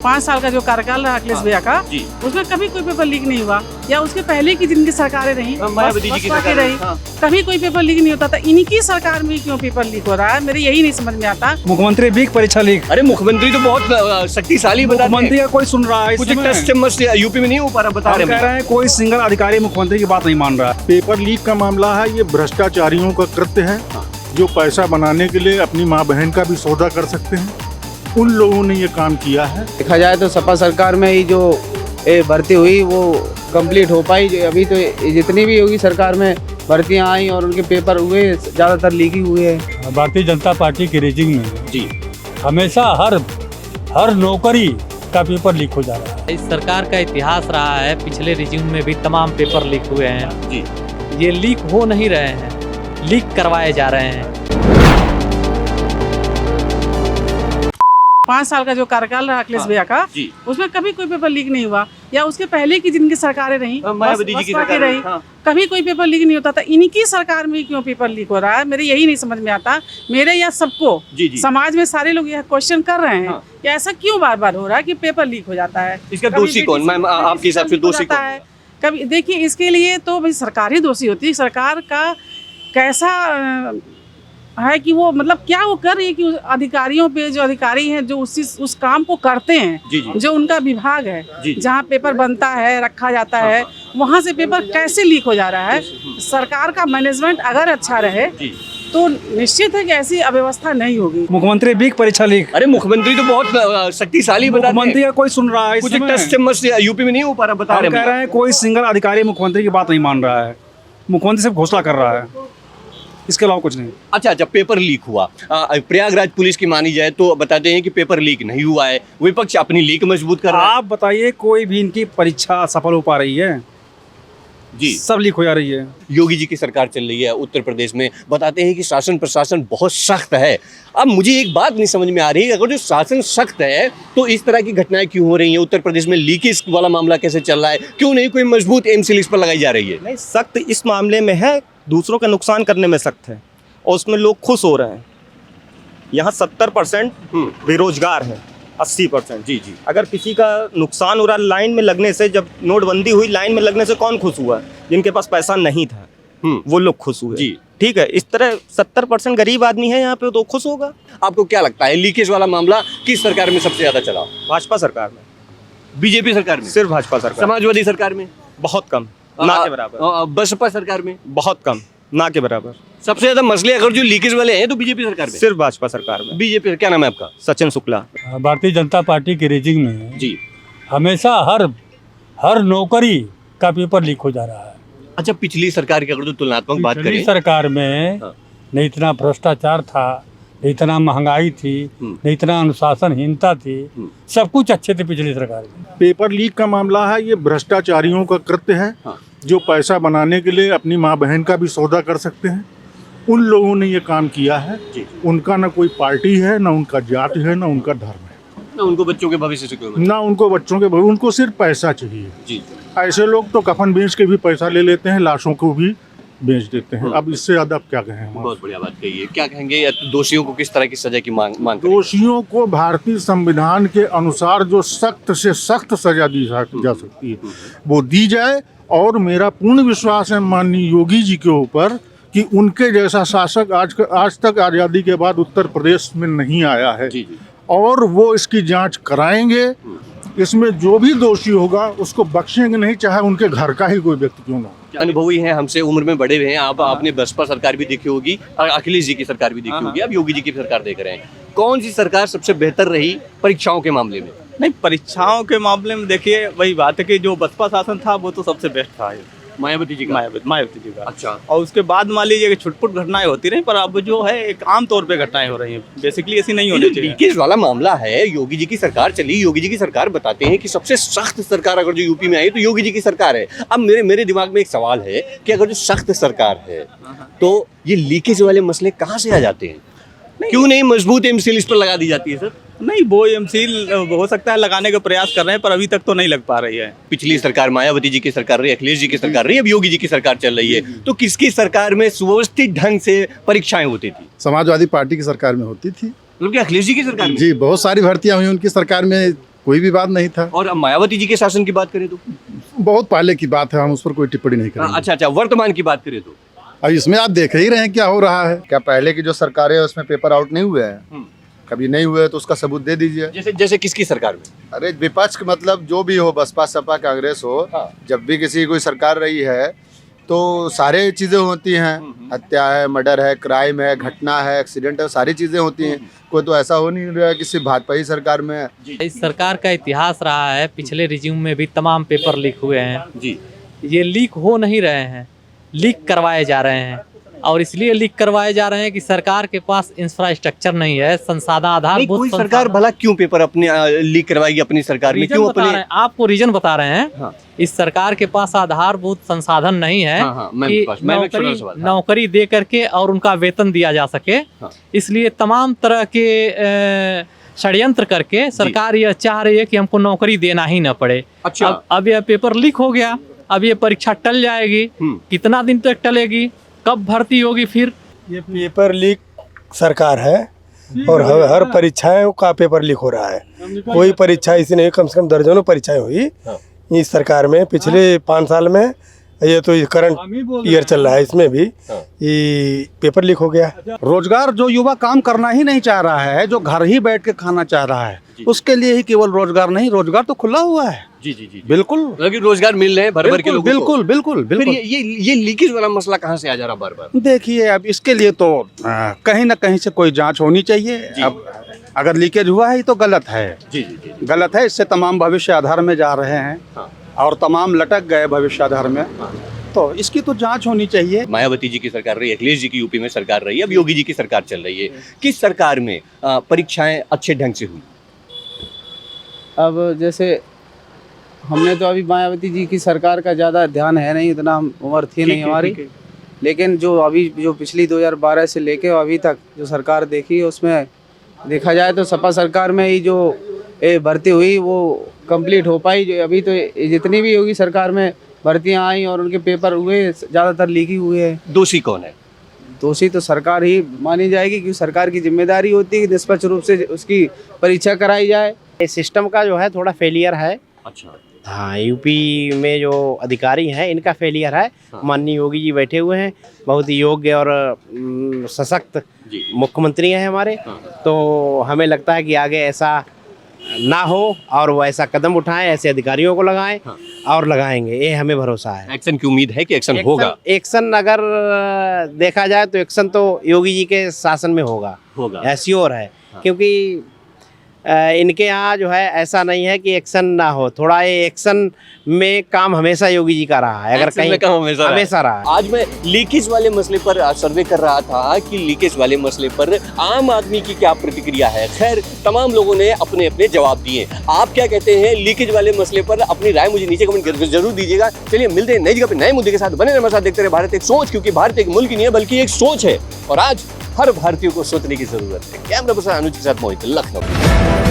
5 साल का जो कार्यकाल रहा अखिलेश भैया का, उसमें कभी कोई पेपर लीक नहीं हुआ, या उसके पहले की जिनकी सरकारें रही कभी कोई पेपर लीक नहीं होता था। इनकी सरकार में क्यों पेपर लीक हो रहा है, मेरे यही नहीं समझ में आता। मुख्यमंत्री भी परीक्षा लीक। अरे मुख्यमंत्री तो बहुत शक्तिशाली मुख्यमंत्री का कोई सुन रहा है, कुछ टेस्ट यूपी में नहीं हो पा रहा, बता कह रहे हैं कोई सिंगल अधिकारी मुख्यमंत्री की बात नहीं मान रहा है। पेपर लीक का मामला है, ये भ्रष्टाचारियों का कृत्य है जो पैसा बनाने के लिए अपनी माँ बहन का भी सौदा कर सकते हैं। उन लोगों ने ये काम किया है। देखा जाए तो सपा सरकार में ही जो भर्ती हुई वो कंप्लीट हो पाई। अभी तो जितनी भी होगी सरकार में भर्तियां आई और उनके पेपर हुए ज़्यादातर लीक ही हुए हैं। भारतीय जनता पार्टी की रेजिंग में जी हमेशा हर नौकरी का पेपर लीक हो जा रहा है। इस सरकार का इतिहास रहा है, पिछले रिज्यूम में भी तमाम पेपर लीक हुए हैं जी। ये लीक हो नहीं रहे हैं, लीक करवाए जा रहे हैं। 5 साल का जो कार्यकाल रहा अखिलेश भैया का, उसमें कभी कोई पेपर लीक नहीं हुआ, या उसके पहले की जिनकी सरकारें रही कभी कोई पेपर लीक नहीं होता था। इनकी सरकार में क्यों पेपर लीक हो रहा है, मेरे यही नहीं समझ में आता। मेरे या सबको समाज में सारे लोग यह क्वेश्चन कर रहे हैं कि ऐसा क्यों बार बार हो रहा है कि पेपर लीक हो जाता है। इसका दोषी कौन, मैम आपके हिसाब से दोषी कौन है? कभी देखिए, इसके लिए तो भाई सरकार ही दोषी होती है। सरकार का कैसा है कि वो मतलब क्या वो कर रही है कि अधिकारियों पे, जो अधिकारी हैं जो उस काम को करते हैं, जो उनका विभाग है जहाँ पेपर बनता है, रखा जाता है, वहाँ से पेपर कैसे लीक हो जा रहा है। सरकार का मैनेजमेंट अगर अच्छा रहे तो निश्चित है कि ऐसी अव्यवस्था नहीं होगी। मुख्यमंत्री भी परीक्षा लीक। अरे मुख्यमंत्री तो बहुत शक्तिशाली मुख्यमंत्री का कोई सुन रहा है, कुछ टेस्ट यूपी में नहीं हो पा रहा, बता कह रहे हैं कोई सिंगल अधिकारी मुख्यमंत्री की बात नहीं मान रहा है। मुख्यमंत्री सिर्फ घोषणा कर रहा है, इसके अलावा कुछ नहीं। अच्छा, जब पेपर लीक हुआ, प्रयागराज पुलिस की मानी जाए तो बताते हैं कि पेपर लीक नहीं हुआ है, विपक्ष अपनी लीक मजबूत कर रहा है। आप बताइए कोई भी इनकी परीक्षा सफल हो पा रही है? जी, सब लीक हो जा रही है। योगी जी की सरकार चल रही है उत्तर प्रदेश में, बताते हैं कि शासन प्रशासन बहुत सख्त है। अब मुझे एक बात नहीं समझ में आ रही है, अगर जो शासन सख्त है तो इस तरह की घटनाएं क्यों हो रही हैं? उत्तर प्रदेश में लीकेज वाला मामला कैसे चल रहा है? क्यों नहीं कोई मजबूत एमसील इस पर लगाई जा रही है? नहीं, सख्त इस मामले में है, दूसरों का नुकसान करने में सख्त है और उसमें लोग खुश हो रहे हैं। यहाँ 70% बेरोजगार है, 80%। जी। अगर किसी का नुकसान हो रहा लाइन में लगने से, जब नोटबंदी हुई लाइन में लगने से कौन खुश हुआ? जिनके पास पैसा नहीं था वो लोग खुश हुए। जी, ठीक है। इस तरह 70% गरीब आदमी है यहाँ पे तो खुश होगा। आपको क्या लगता है लीकेज वाला मामला किस सरकार में सबसे ज्यादा चला? भाजपा सरकार में, बीजेपी सरकार में, सिर्फ भाजपा सरकार, समाजवादी सरकार में बहुत कम, ना के बराबर, बसपा सरकार में बहुत कम, ना के बराबर। सबसे ज्यादा मसले अगर जो लीकेज वाले हैं तो बीजेपी सरकार में, सिर्फ भाजपा सरकार में। बीजेपी। क्या नाम है आपका? सचिन शुक्ला। भारतीय जनता पार्टी की रेजिंग में जी हमेशा हर नौकरी का पेपर लीक हो जा रहा है। अच्छा, पिछली सरकार की अगर तो तुलनात्मक बात करें, सरकार में न इतना भ्रष्टाचार था, न इतना महंगाई थी, न इतना अनुशासनहीनता थी, सब कुछ अच्छे थे पिछली सरकार में। पेपर लीक का मामला है, ये भ्रष्टाचारियों का कृत्य है जो पैसा बनाने के लिए अपनी माँ बहन का भी सौदा कर सकते हैं। उन लोगों ने ये काम किया है। उनका ना कोई पार्टी है, ना उनका जाति है, ना उनका धर्म है, ना उनको बच्चों के भविष्य से कोई, ना उनको बच्चों के, उनको सिर्फ पैसा चाहिए। जी। ऐसे लोग तो कफन बेच के भी पैसा ले लेते हैं, लाशों को भी बेच देते हैं। अब इससे ज्यादा अब क्या कहें? बहुत बढ़िया बात कही है। क्या कहेंगे दोषियों को किस तरह की सजा की मांग करें? दोषियों को भारतीय संविधान के अनुसार जो सख्त से सख्त सजा दी जा सकती है वो दी जाए। और मेरा पूर्ण विश्वास है माननीय योगी जी के ऊपर कि उनके जैसा शासक आज तक आज़ादी के बाद उत्तर प्रदेश में नहीं आया है। और वो इसकी जांच कराएंगे। इसमें जो भी दोषी होगा उसको बख्शेंगे नहीं, चाहे उनके घर का ही कोई व्यक्ति क्यों ना हो। अनुभवी हैं, हमसे उम्र में बड़े हुए हैं। आपने बसपा सरकार भी देखी होगी और अखिलेश जी की सरकार भी देखी होगी, अब योगी जी की सरकार देख रहे हैं। कौन सी सरकार सबसे बेहतर रही परीक्षाओं के मामले में? नहीं, परीक्षाओं के मामले में देखिए वही बात है कि जो बसपा शासन था वो तो सबसे बेस्ट था। मायावती जी का। अच्छा। और उसके बाद मान लीजिए कि छुटपुट घटनाएं होती रही, पर अब जो है एक आम तौर पे घटनाएं हो रही हैं, बेसिकली ऐसी नहीं होनी चाहिए। लीकेज वाला मामला है, योगी जी की सरकार चली, योगी जी की सरकार बताते हैं कि सबसे सख्त सरकार अगर जो यूपी में आई तो योगी जी की सरकार है। अब मेरे दिमाग में एक सवाल है कि अगर जो सख्त सरकार है तो ये लीकेज वाले मसले कहाँ से आ जाते हैं? क्यों नहीं मजबूत एमसील इस पर लगा दी जाती है? सर नहीं, वो एमसील हो सकता है लगाने का प्रयास कर रहे हैं, पर अभी तक तो नहीं लग पा रही है। पिछली सरकार मायावती जी की सरकार रही, अखिलेश जी की सरकार रही, अब योगी जी की सरकार चल रही है, तो किसकी सरकार में सुव्यवस्थित ढंग से परीक्षाएं होती थी? समाजवादी पार्टी की सरकार में होती थी। मतलब कि अखिलेश जी की सरकार में? जी, बहुत सारी भर्तियां हुई उनकी सरकार में। कोई भी बात नहीं था। और अब मायावती जी के शासन की बात करें तो बहुत पहले की बात है, हम उस पर कोई टिप्पणी नहीं करेंगे। अच्छा, वर्तमान की बात करें तो अब इसमें आप देख ही रहे हैं क्या हो रहा है। क्या पहले की जो सरकारें हैं उसमें पेपर आउट नहीं हुए हैं? कभी नहीं हुए तो उसका सबूत दे दीजिए। जैसे किसकी सरकार में? अरे विपक्ष का मतलब जो भी हो, बसपा सपा कांग्रेस हो, जब भी किसी की कोई सरकार रही है तो सारे चीज़ें होती हैं। हत्या है, मर्डर है, क्राइम है, घटना है, एक्सीडेंट है, सारी चीज़ें होती हैं। कोई तो ऐसा हो नहीं रहा कि सिर्फ भाजपा ही सरकार में है। इस सरकार का इतिहास रहा है, पिछले रिज्यूम में भी तमाम पेपर लीक हुए हैं जी। ये लीक हो नहीं रहे हैं, लीक करवाए जा रहे हैं। और इसलिए लीक करवाए जा रहे हैं कि सरकार के पास इंफ्रास्ट्रक्चर नहीं है, संसाधन आधारभूत। कोई सरकार भला क्यों पेपर अपने लीक करवाएगी अपनी सरकार में? क्यों अपने? आपको रीजन बता रहे हैं। हाँ। इस सरकार के पास आधारभूत संसाधन नहीं है कि नौकरी दे करके और उनका वेतन दिया जा सके। हाँ। इसलिए तमाम तरह के षड्यंत्र करके सरकार यह चाह रही है कि हमको नौकरी देना ही न पड़े। अच्छा। अब यह पेपर लीक हो गया, अब ये परीक्षा टल जाएगी। कितना दिन तक टलेगी, कब भर्ती होगी फिर? ये पेपर लीक सरकार है और हर परीक्षाओं का पेपर लीक हो रहा है। कोई परीक्षा ऐसी नहीं, कम से कम दर्जनों परीक्षाएं हुई इस सरकार में पिछले 5 साल में। ये तो करंट ईयर चल रहा है, इसमें भी ये पेपर लीक हो गया। रोजगार जो युवा काम करना ही नहीं चाह रहा है, जो घर ही बैठ के खाना चाह रहा है, उसके लिए ही केवल रोजगार नहीं, रोजगार तो खुला हुआ है। जी बिल्कुल, लेकिन रोजगार मिल रहे हैं भर भर के लोगों को। बिल्कुल बिल्कुल फिर बिल्कुल। ये लीकेज वाला मसला कहाँ से आ जा रहा बार बार? देखिए, अब इसके लिए तो कहीं ना कहीं से कोई जांच होनी चाहिए। अब अगर लीकेज हुआ है तो गलत है। जी। गलत है, इससे तमाम भविष्य आधार में जा रहे हैं। हाँ। और तमाम लटक गए भविष्य आधार में। तो इसकी तो जांच होनी चाहिए। मायावती जी की सरकार रही, अखिलेश जी की यूपी में सरकार रही, अब योगी जी की सरकार चल रही है। किस सरकार में परीक्षाएं अच्छे ढंग से हुई? अब जैसे हमने तो अभी मायावती जी की सरकार का ज़्यादा ध्यान है नहीं, इतना उम्र थी नहीं हमारी। लेकिन जो पिछली 2012 से लेके अभी तक जो सरकार देखी, उसमें देखा जाए तो सपा सरकार में ही जो भर्ती हुई वो कंप्लीट हो पाई। जो अभी तो जितनी भी योगी सरकार में भर्तियां आई और उनके पेपर हुए ज़्यादातर लीक ही हुए हैं। दोषी कौन है? दोषी तो सरकार ही मानी जाएगी, क्योंकि सरकार की जिम्मेदारी होती है कि निष्पक्ष रूप से उसकी परीक्षा कराई जाए। इस सिस्टम का जो है थोड़ा फेलियर है। अच्छा। हाँ, यूपी में जो अधिकारी हैं इनका फेलियर है। माननीय योगी जी बैठे हुए हैं, बहुत ही योग्य और सशक्त मुख्यमंत्री हैं हमारे। तो हमें लगता है कि आगे ऐसा ना हो और वो ऐसा कदम उठाएं, ऐसे अधिकारियों को लगाएं और लगाएंगे, ये हमें भरोसा है। एक्शन की उम्मीद है कि एक्शन होगा? एक्शन अगर देखा जाए तो एक्शन तो योगी जी के शासन में होगा एश्योर है। क्योंकि इनके यहाँ जो है ऐसा नहीं है कि एक्शन ना हो, थोड़ा ये एक्शन में काम हमेशा योगी जी का रहा है। अगर कहीं में काम हमेशा रहा है। आज मैं लीकेज वाले मसले पर सर्वे कर रहा था कि लीकेज वाले मसले पर आम आदमी की क्या प्रतिक्रिया है। खैर, तमाम लोगों ने अपने अपने जवाब दिए। आप क्या कहते हैं लीकेज वाले मसले पर? अपनी राय मुझे नीचे कमेंट करके जरूर दीजिएगा। चलिए मिलते हैं नई जगह पे नए मुद्दे के साथ। बने रहिए हमारे साथ, देखते रहिए भारत एक सोच, क्योंकि भारत एक मुल्क ही नहीं है बल्कि एक सोच है और आज हर भारतीय को सोचने की जरूरत है। कैमरा पर्सन अनुज के साथ मोहित, लखनऊ।